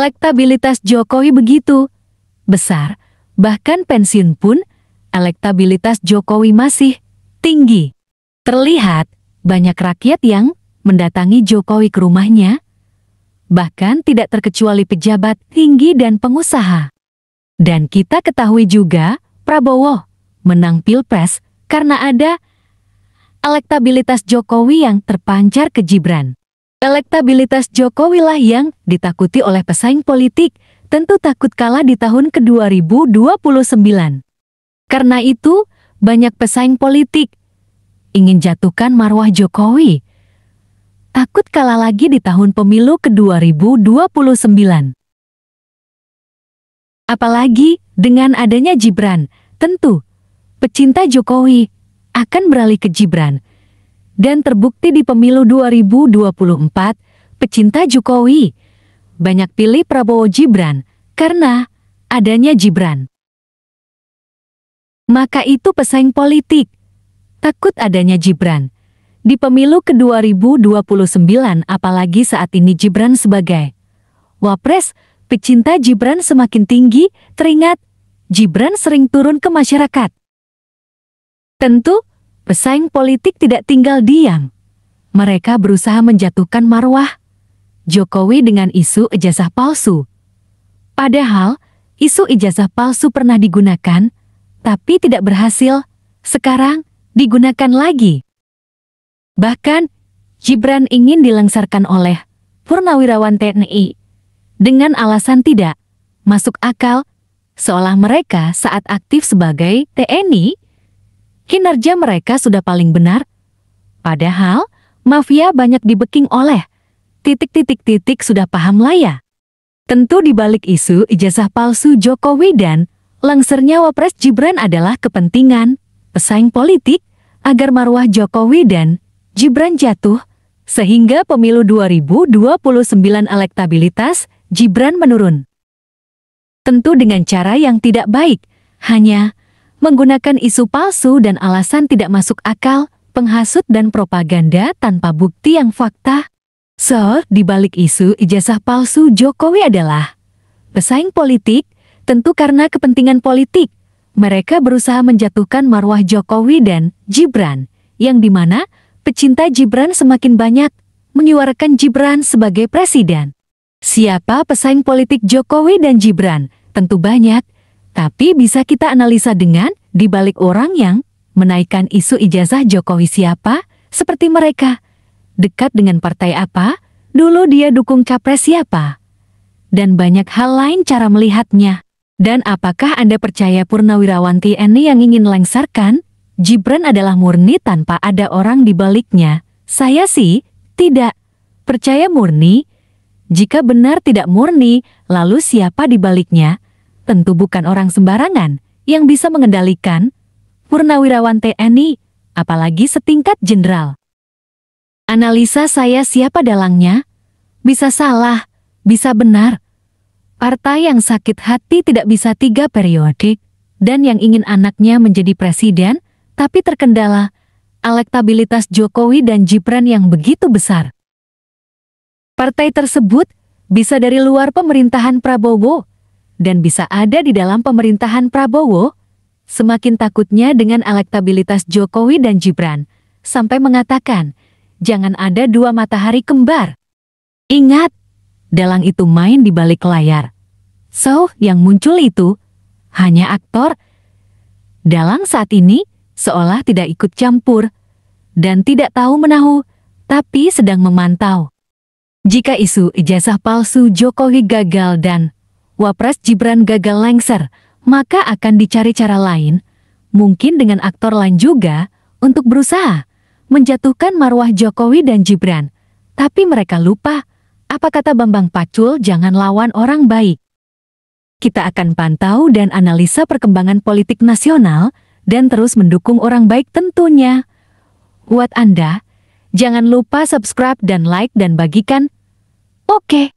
Elektabilitas Jokowi begitu besar, bahkan pensiun pun elektabilitas Jokowi masih tinggi. Terlihat banyak rakyat yang mendatangi Jokowi ke rumahnya, bahkan tidak terkecuali pejabat tinggi dan pengusaha. Dan kita ketahui juga Prabowo menang Pilpres karena ada elektabilitas Jokowi yang terpancar ke Gibran. Elektabilitas Jokowi lah yang ditakuti oleh pesaing politik, tentu takut kalah di tahun ke-2029. Karena itu, banyak pesaing politik ingin jatuhkan marwah Jokowi. Takut kalah lagi di tahun pemilu ke-2029. Apalagi dengan adanya Gibran, tentu pecinta Jokowi akan beralih ke Gibran. Dan terbukti di pemilu 2024, pecinta Jokowi banyak pilih Prabowo Gibran karena adanya Gibran. Maka itu pesaing politik takut adanya Gibran di pemilu ke-2029, apalagi saat ini Gibran sebagai Wapres. Pecinta Gibran semakin tinggi, teringat Gibran sering turun ke masyarakat. Tentu, pesaing politik tidak tinggal diam. Mereka berusaha menjatuhkan marwah Jokowi dengan isu ijazah palsu. Padahal, isu ijazah palsu pernah digunakan, tapi tidak berhasil. Sekarang, digunakan lagi. Bahkan, Gibran ingin dilengsarkan oleh Purnawirawan TNI dengan alasan tidak masuk akal, seolah mereka saat aktif sebagai TNI, kinerja mereka sudah paling benar. Padahal, mafia banyak dibeking oleh titik-titik-titik, sudah paham lah ya. Tentu dibalik isu ijazah palsu Jokowi dan lengsernya Wapres Gibran adalah kepentingan pesaing politik agar marwah Jokowi dan Gibran jatuh, sehingga pemilu 2029 elektabilitas Gibran menurun. Tentu dengan cara yang tidak baik, hanya menggunakan isu palsu dan alasan tidak masuk akal, penghasut dan propaganda tanpa bukti yang fakta. So, di balik isu ijazah palsu Jokowi adalah pesaing politik, tentu karena kepentingan politik. Mereka berusaha menjatuhkan marwah Jokowi dan Gibran, yang dimana pecinta Gibran semakin banyak menyuarakan Gibran sebagai presiden. Siapa pesaing politik Jokowi dan Gibran? Tentu banyak, tapi bisa kita analisa dengan di balik orang yang menaikkan isu ijazah Jokowi siapa, seperti mereka. Dekat dengan partai apa, dulu dia dukung capres siapa. Dan banyak hal lain cara melihatnya. Dan apakah Anda percaya Purnawirawan TNI yang ingin lengsarkan Gibran adalah murni tanpa ada orang di baliknya? Saya sih tidak percaya murni. Jika benar tidak murni, lalu siapa di baliknya? Tentu bukan orang sembarangan yang bisa mengendalikan Purnawirawan TNI, apalagi setingkat jenderal. Analisa saya siapa dalangnya? Bisa salah, bisa benar. Partai yang sakit hati tidak bisa 3 periodik, dan yang ingin anaknya menjadi presiden, tapi terkendala elektabilitas Jokowi dan Gibran yang begitu besar. Partai tersebut bisa dari luar pemerintahan Prabowo, dan bisa ada di dalam pemerintahan Prabowo. Semakin takutnya dengan elektabilitas Jokowi dan Gibran, sampai mengatakan, jangan ada 2 matahari kembar. Ingat, dalang itu main di balik layar. So, yang muncul itu hanya aktor. Dalang saat ini seolah tidak ikut campur, dan tidak tahu menahu, tapi sedang memantau. Jika isu ijazah palsu Jokowi gagal dan Wapres Gibran gagal lengser, maka akan dicari cara lain, mungkin dengan aktor lain juga, untuk berusaha menjatuhkan marwah Jokowi dan Gibran. Tapi mereka lupa, apa kata Bambang Pacul, jangan lawan orang baik. Kita akan pantau dan analisa perkembangan politik nasional, dan terus mendukung orang baik tentunya. Buat Anda, jangan lupa subscribe dan like dan bagikan. Oke.